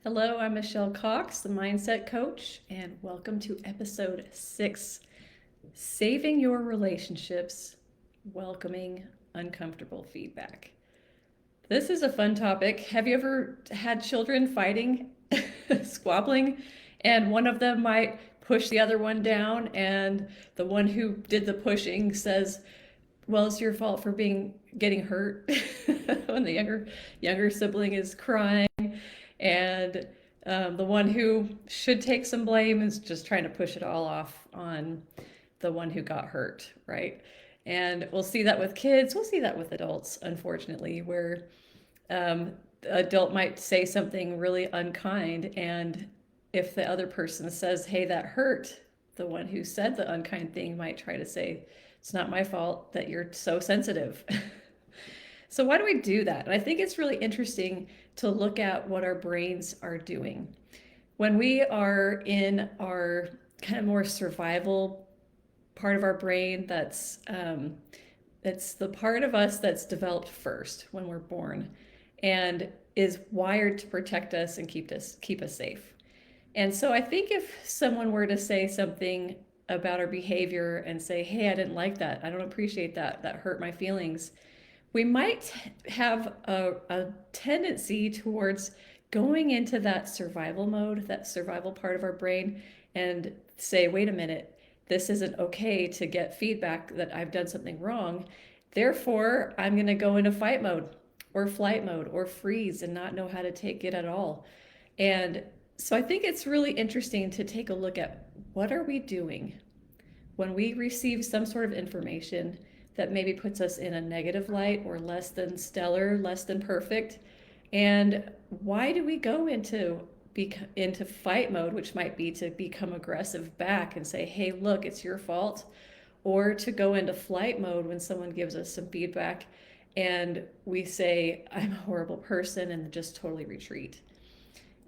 Hello, I'm Michelle Cox, the Mindset Coach, and welcome to episode 6, Saving Your Relationships, Welcoming Uncomfortable Feedback. This is a fun topic. Have you ever had children fighting, squabbling, and one of them might push the other one down, and the one who did the pushing says, well, it's your fault for getting hurt when the younger sibling is crying, and the one who should take some blame is just trying to push it all off on the one who got hurt, right? And we'll see that with kids. We'll see that with adults, unfortunately, where the adult might say something really unkind, and if the other person says, "Hey, that hurt," the one who said the unkind thing might try to say, "It's not my fault that you're so sensitive." So why do we do that? And I think it's really interesting to look at what our brains are doing. When we are in our kind of more survival part of our brain, that's the part of us that's developed first when we're born and is wired to protect us and keep us safe. And so I think if someone were to say something about our behavior and say, "Hey, I didn't like that. I don't appreciate that. That hurt my feelings," we might have a tendency towards going into that survival mode, that survival part of our brain, and say, "Wait a minute, this isn't okay to get feedback that I've done something wrong. Therefore, I'm going to go into fight mode or flight mode or freeze and not know how to take it at all." And so I think it's really interesting to take a look at what are we doing when we receive some sort of information that maybe puts us in a negative light or less than stellar, less than perfect. And why do we go into fight mode, which might be to become aggressive back and say, "Hey, look, it's your fault," or to go into flight mode when someone gives us some feedback and we say, "I'm a horrible person," and just totally retreat.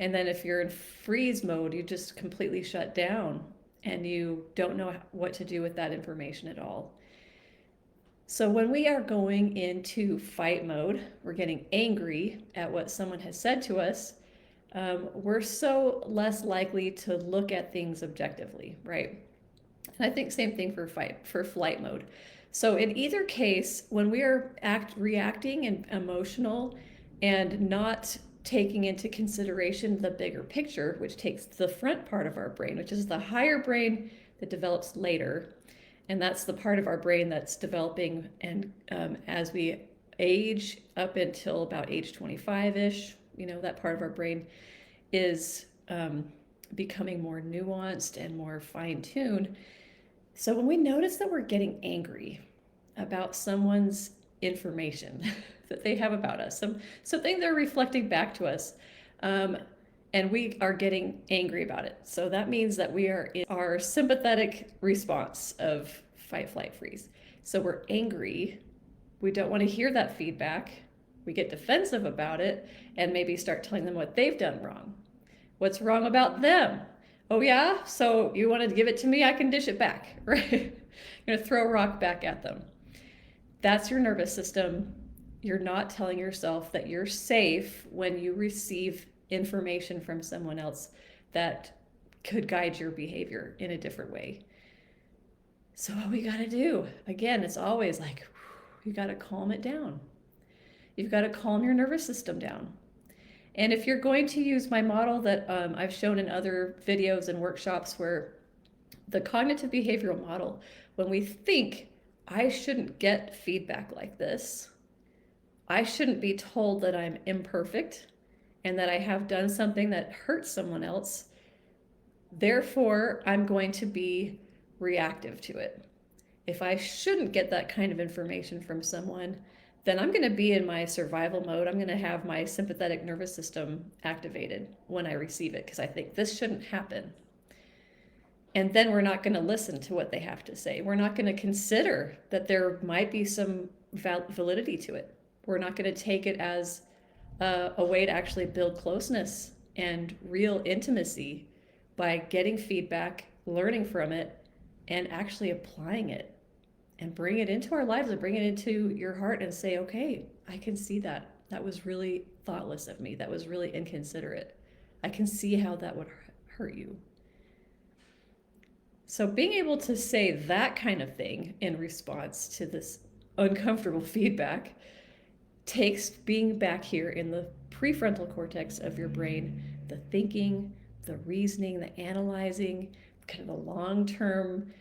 And then if you're in freeze mode, you just completely shut down and you don't know what to do with that information at all. So when we are going into fight mode, we're getting angry at what someone has said to us, we're so less likely to look at things objectively, right? And I think same thing for flight mode. So in either case, when we are reacting and emotional and not taking into consideration the bigger picture, which takes the front part of our brain, which is the higher brain that develops later, and that's the part of our brain that's developing and as we age up until about age 25-ish, that part of our brain is becoming more nuanced and more fine-tuned. So when we notice that we're getting angry about someone's information that they have about us, something they're reflecting back to us, and we are getting angry about it. So that means that we are in our sympathetic response of fight, flight, freeze. So we're angry. We don't want to hear that feedback. We get defensive about it and maybe start telling them what they've done wrong. What's wrong about them? "Oh, yeah? So you wanted to give it to me? I can dish it back," right? You're going to throw a rock back at them. That's your nervous system. You're not telling yourself that you're safe when you receive information from someone else that could guide your behavior in a different way. So what we got to do, again, it's always like, you got to calm it down. You've got to calm your nervous system down. And if you're going to use my model that I've shown in other videos and workshops, where the cognitive behavioral model, when we think, "I shouldn't get feedback like this, I shouldn't be told that I'm imperfect and that I have done something that hurts someone else, therefore I'm going to be reactive to it. If I shouldn't get that kind of information from someone, then I'm going to be in my survival mode. I'm going to have my sympathetic nervous system activated when I receive it because I think this shouldn't happen." And then we're not going to listen to what they have to say. We're not going to consider that there might be some validity to it. We're not going to take it as a way to actually build closeness and real intimacy by getting feedback, learning from it, and actually applying it and bring it into our lives and bring it into your heart and say, "Okay, I can see that. That was really thoughtless of me. That was really inconsiderate. I can see how that would hurt you. So being able to say that kind of thing in response to this uncomfortable feedback takes being back here in the prefrontal cortex of your brain, the thinking, the reasoning, the analyzing, kind of the long-term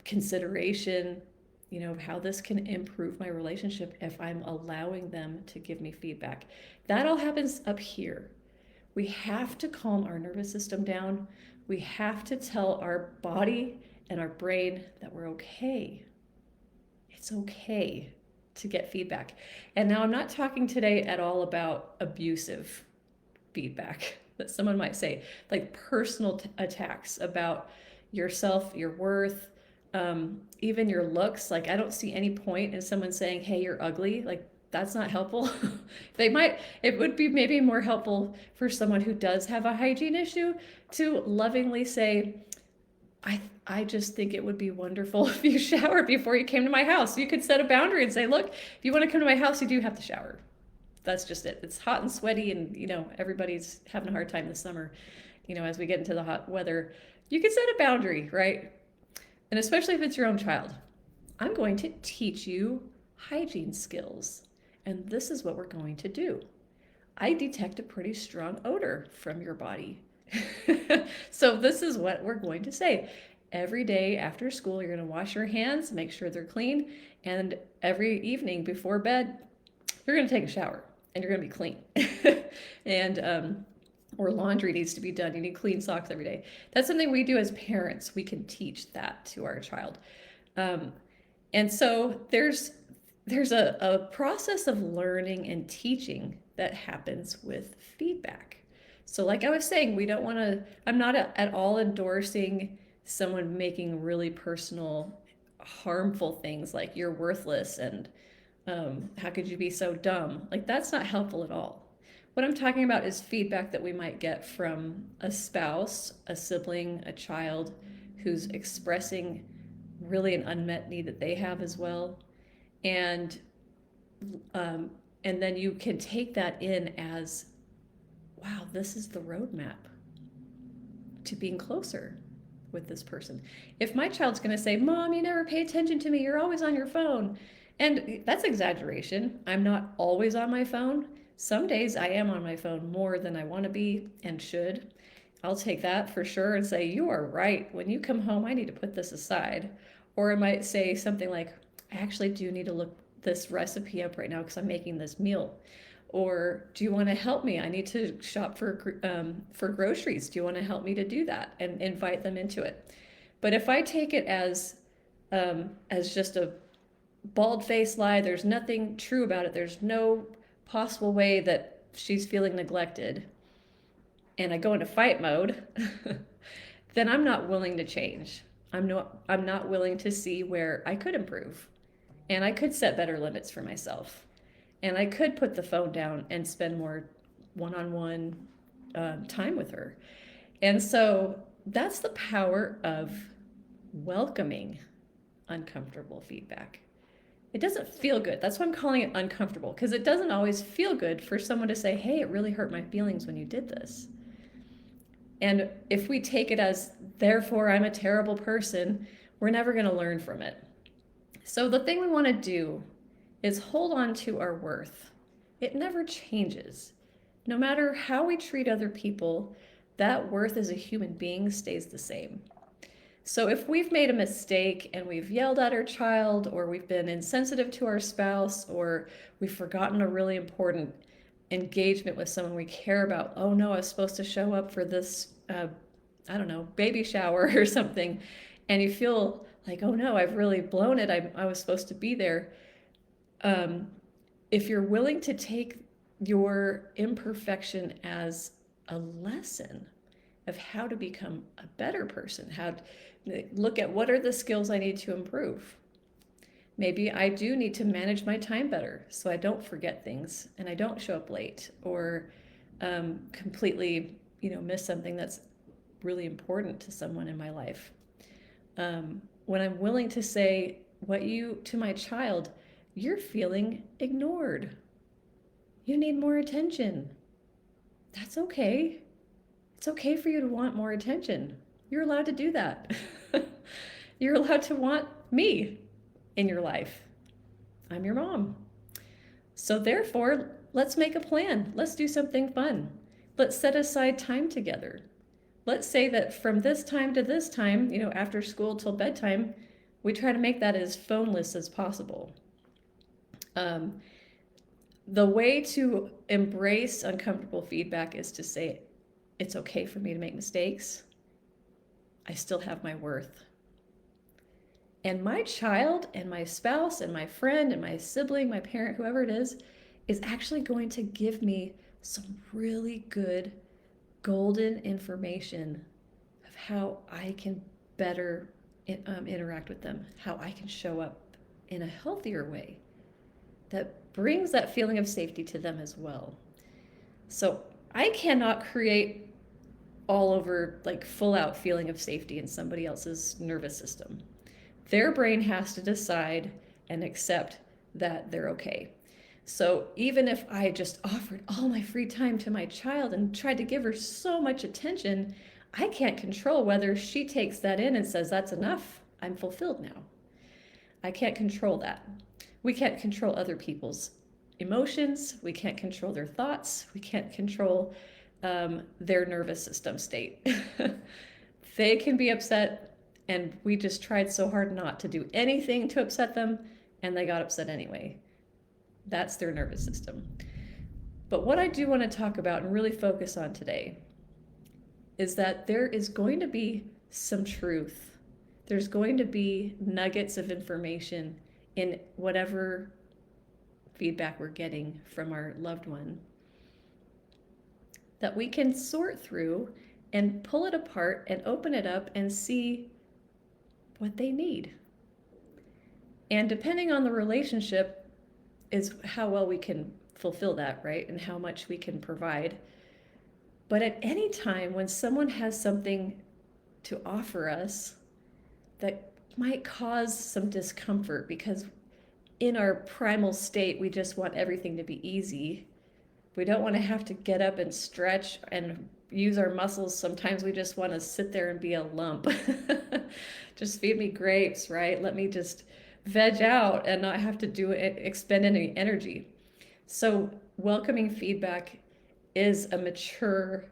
consideration, of how this can improve my relationship if I'm allowing them to give me feedback. That all happens up here. We have to calm our nervous system down. We have to tell our body and our brain that we're okay. It's okay to get feedback. And now I'm not talking today at all about abusive feedback that someone might say, like personal attacks about yourself, your worth, even your looks. Like, I don't see any point in someone saying, hey, you're ugly. Like, that's not helpful. It would be maybe more helpful for someone who does have a hygiene issue to lovingly say, I just think it would be wonderful if you showered before you came to my house. You could set a boundary and say, look, if you want to come to my house, you do have to shower. That's just it. It's hot and sweaty, and everybody's having a hard time this summer. As we get into the hot weather, you can set a boundary, right? And especially if it's your own child. I'm going to teach you hygiene skills, and this is what we're going to do. I detect a pretty strong odor from your body. So this is what we're going to say. Every day after school, you're going to wash your hands, make sure they're clean, and every evening before bed, you're going to take a shower and you're going to be clean. And or laundry needs to be done. You need clean socks every day. That's something we do as parents. We can teach that to our child. And so there's a process of learning and teaching that happens with feedback. So like I was saying, I'm not at all endorsing someone making really personal, harmful things like you're worthless and how could you be so dumb? Like, that's not helpful at all. What I'm talking about is feedback that we might get from a spouse, a sibling, a child who's expressing really an unmet need that they have as well. And then you can take that in as, wow, this is the roadmap to being closer with this person. If my child's going to say, Mom, you never pay attention to me, you're always on your phone. And that's exaggeration. I'm not always on my phone. Some days I am on my phone more than I want to be and should. I'll take that for sure and say, you are right. When you come home, I need to put this aside. Or I might say something like, I actually do need to look this recipe up right now because I'm making this meal. Or do you want to help me? I need to shop for groceries. Do you want to help me to do that? And invite them into it. But if I take it as just a bald-faced lie, there's nothing true about it, there's no possible way that she's feeling neglected, and I go into fight mode, then I'm not willing to change. I'm not willing to see where I could improve. And I could set better limits for myself. And I could put the phone down and spend more one-on-one time with her. And so that's the power of welcoming uncomfortable feedback. It doesn't feel good. That's why I'm calling it uncomfortable, because it doesn't always feel good for someone to say, hey, it really hurt my feelings when you did this. And if we take it as, therefore, I'm a terrible person, we're never going to learn from it. So the thing we want to do is hold on to our worth. It never changes. No matter how we treat other people, that worth as a human being stays the same. So if we've made a mistake and we've yelled at our child, or we've been insensitive to our spouse, or we've forgotten a really important engagement with someone we care about, oh no, I was supposed to show up for this, baby shower or something, and you feel like, oh no, I've really blown it, I was supposed to be there. If you're willing to take your imperfection as a lesson of how to become a better person, how to look at what are the skills I need to improve. Maybe I do need to manage my time better so I don't forget things and I don't show up late or completely, miss something that's really important to someone in my life. When I'm willing to say to my child, you're feeling ignored. You need more attention. That's okay. It's okay for you to want more attention. You're allowed to do that. You're allowed to want me in your life. I'm your mom. So, therefore, let's make a plan. Let's do something fun. Let's set aside time together. Let's say that from this time to this time, after school till bedtime, we try to make that as phoneless as possible. Um, the way to embrace uncomfortable feedback is to say, it's okay for me to make mistakes. I still have my worth. And my child and my spouse and my friend and my sibling, my parent, whoever it is actually going to give me some really good golden information of how I can better interact with them, how I can show up in a healthier way that brings that feeling of safety to them as well. So I cannot create all over like full out feeling of safety in somebody else's nervous system. Their brain has to decide and accept that they're okay. So even if I just offered all my free time to my child and tried to give her so much attention, I can't control whether she takes that in and says, that's enough, I'm fulfilled now. I can't control that. We can't control other people's emotions. We can't control their thoughts. We can't control their nervous system state. They can be upset, and we just tried so hard not to do anything to upset them, and they got upset anyway. That's their nervous system. But what I do want to talk about and really focus on today is that there is going to be some truth. There's going to be nuggets of information in whatever feedback we're getting from our loved one that we can sort through and pull it apart and open it up and see what they need. And depending on the relationship is how well we can fulfill that, right? And how much we can provide. But at any time when someone has something to offer us that might cause some discomfort, because in our primal state, we just want everything to be easy. We don't want to have to get up and stretch and use our muscles. Sometimes we just want to sit there and be a lump. Just feed me grapes, right? Let me just veg out and not have to do it, expend any energy. So welcoming feedback is a mature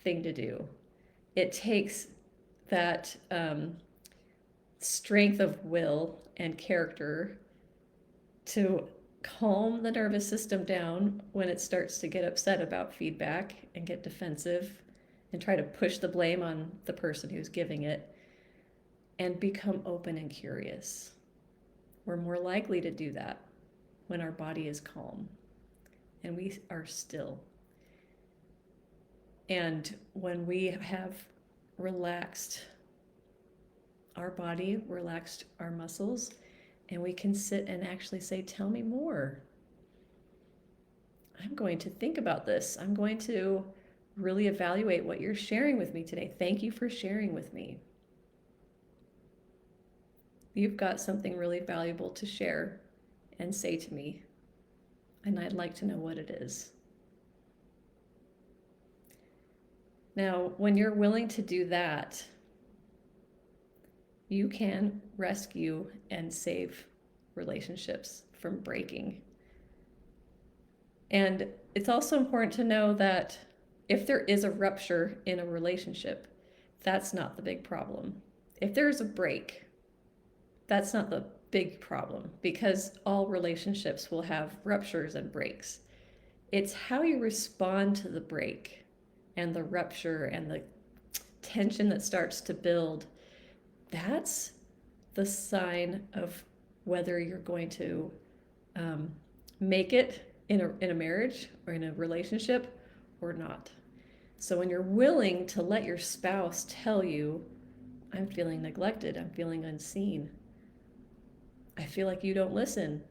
thing to do. It takes that strength of will and character to calm the nervous system down when it starts to get upset about feedback and get defensive and try to push the blame on the person who's giving it, and become open and curious. We're more likely to do that when our body is calm and we are still. And when we have relaxed our body, relaxed our muscles, and we can sit and actually say, tell me more. I'm going to think about this. I'm going to really evaluate what you're sharing with me today. Thank you for sharing with me. You've got something really valuable to share and say to me, and I'd like to know what it is. Now, when you're willing to do that, you can rescue and save relationships from breaking. And it's also important to know that if there is a rupture in a relationship, that's not the big problem. If there's a break, that's not the big problem, because all relationships will have ruptures and breaks. It's how you respond to the break and the rupture and the tension that starts to build. That's the sign of whether you're going to make it in a marriage or in a relationship or not. So when you're willing to let your spouse tell you, I'm feeling neglected, I'm feeling unseen, I feel like you don't listen.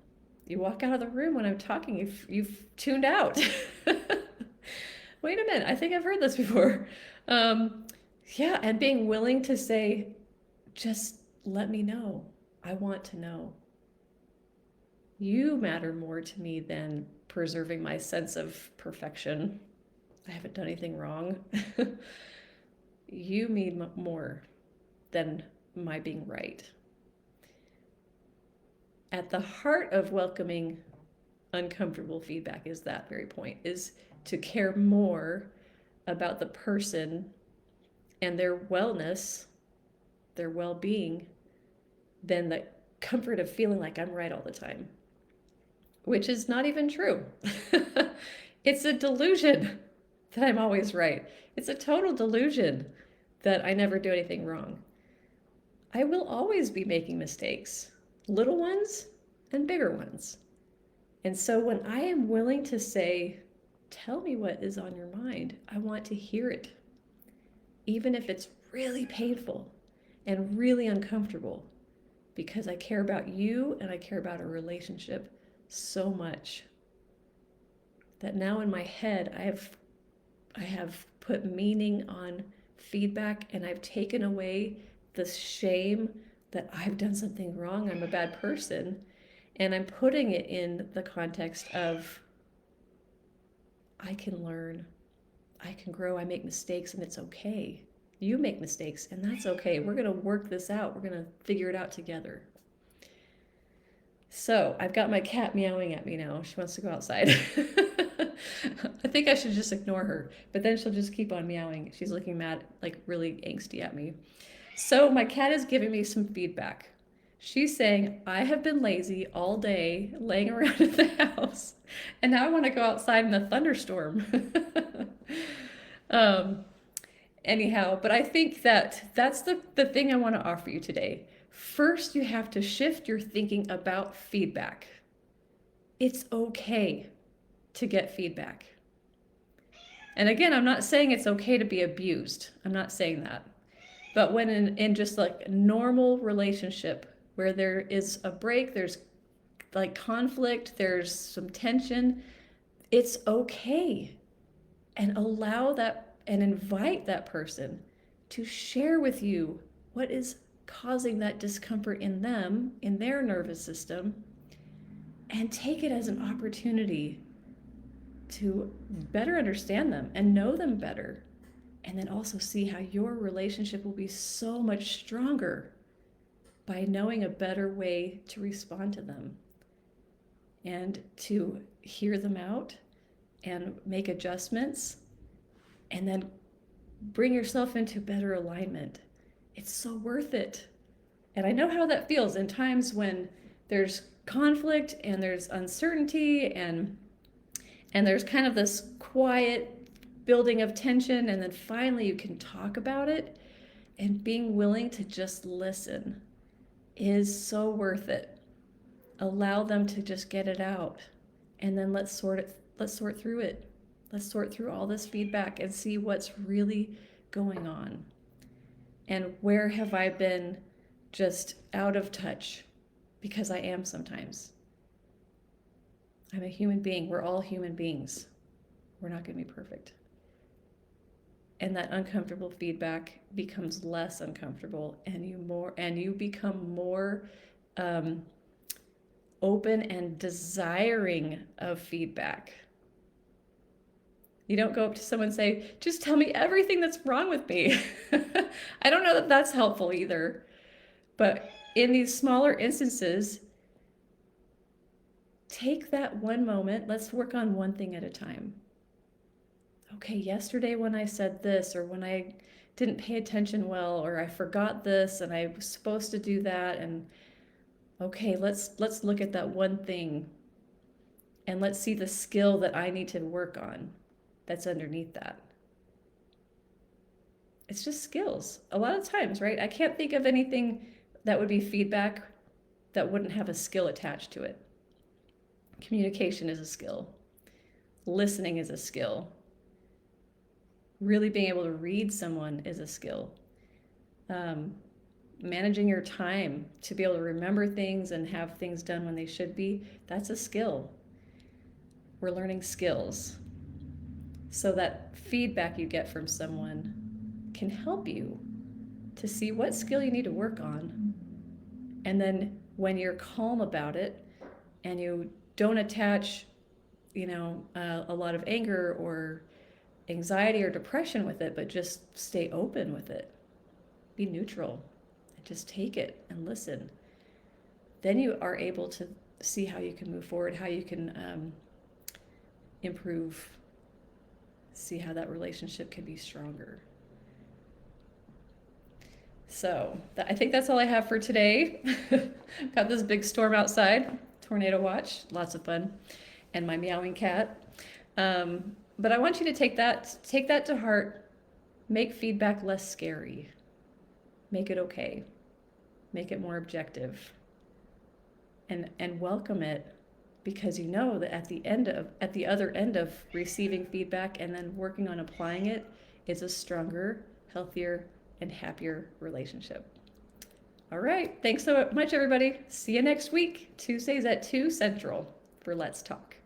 You walk out of the room when I'm talking, you've tuned out. Wait a minute, I think I've heard this before. Yeah, and being willing to say, just let me know. I want to know. You matter more to me than preserving my sense of perfection. I haven't done anything wrong. You mean more than my being right. At the heart of welcoming uncomfortable feedback is that very point, is to care more about the person and their wellness, their well-being, than the comfort of feeling like I'm right all the time, which is not even true. It's a delusion that I'm always right. It's a total delusion that I never do anything wrong. I will always be making mistakes, little ones and bigger ones. And so when I am willing to say, tell me what is on your mind, I want to hear it, even if it's really painful and really uncomfortable, because I care about you and I care about our relationship so much that now in my head I have put meaning on feedback, and I've taken away the shame that I've done something wrong, I'm a bad person, and I'm putting it in the context of I can learn, I can grow, I make mistakes, and it's okay. You make mistakes, and that's okay. We're going to work this out. We're going to figure it out together. So I've got my cat meowing at me now. She wants to go outside. I think I should just ignore her, but then she'll just keep on meowing. She's looking mad, like really angsty at me. So my cat is giving me some feedback. She's saying, I have been lazy all day laying around in the house, and now I want to go outside in a thunderstorm. um, Anyhow, but I think that that's the thing I want to offer you today. First, you have to shift your thinking about feedback. It's okay to get feedback. And again, I'm not saying it's okay to be abused. I'm not saying that. But when in just like a normal relationship where there is a break, there's like conflict, there's some tension, it's okay. And allow that and invite that person to share with you what is causing that discomfort in them, in their nervous system, and take it as an opportunity to better understand them and know them better. And then also see how your relationship will be so much stronger by knowing a better way to respond to them and to hear them out and make adjustments and then bring yourself into better alignment. It's so worth it. And I know how that feels in times when there's conflict and there's uncertainty and there's kind of this quiet building of tension, and then finally you can talk about it, and being willing to just listen is so worth it. Allow them to just get it out, and then let's sort through it. Let's sort through all this feedback and see what's really going on. And where have I been just out of touch? Because I am sometimes. I'm a human being. We're all human beings. We're not going to be perfect. And that uncomfortable feedback becomes less uncomfortable, and you become more open and desiring of feedback. You don't go up to someone and say, just tell me everything that's wrong with me. I don't know that that's helpful either. But in these smaller instances, take that one moment. Let's work on one thing at a time. Okay, yesterday when I said this, or when I didn't pay attention well, or I forgot this and I was supposed to do that, and okay, let's look at that one thing and let's see the skill that I need to work on that's underneath that. It's just skills. A lot of times, right? I can't think of anything that would be feedback that wouldn't have a skill attached to it. Communication is a skill. Listening is a skill. Really being able to read someone is a skill. Managing your time to be able to remember things and have things done when they should be, that's a skill. We're learning skills. So that feedback you get from someone can help you to see what skill you need to work on. And then when you're calm about it and you don't attach, a lot of anger or anxiety or depression with it, but just stay open with it. Be neutral and just take it and listen. Then you are able to see how you can move forward, how you can improve, see how that relationship can be stronger. So I think that's all I have for today. Got this big storm outside, tornado watch, lots of fun, and my meowing cat. But I want you to take that to heart. Make feedback less scary. Make it okay. Make it more objective. And welcome it, because you know that at the other end of receiving feedback and then working on applying it is a stronger, healthier, and happier relationship. All right. Thanks so much, everybody. See you next week, Tuesdays at 2 Central for Let's Talk.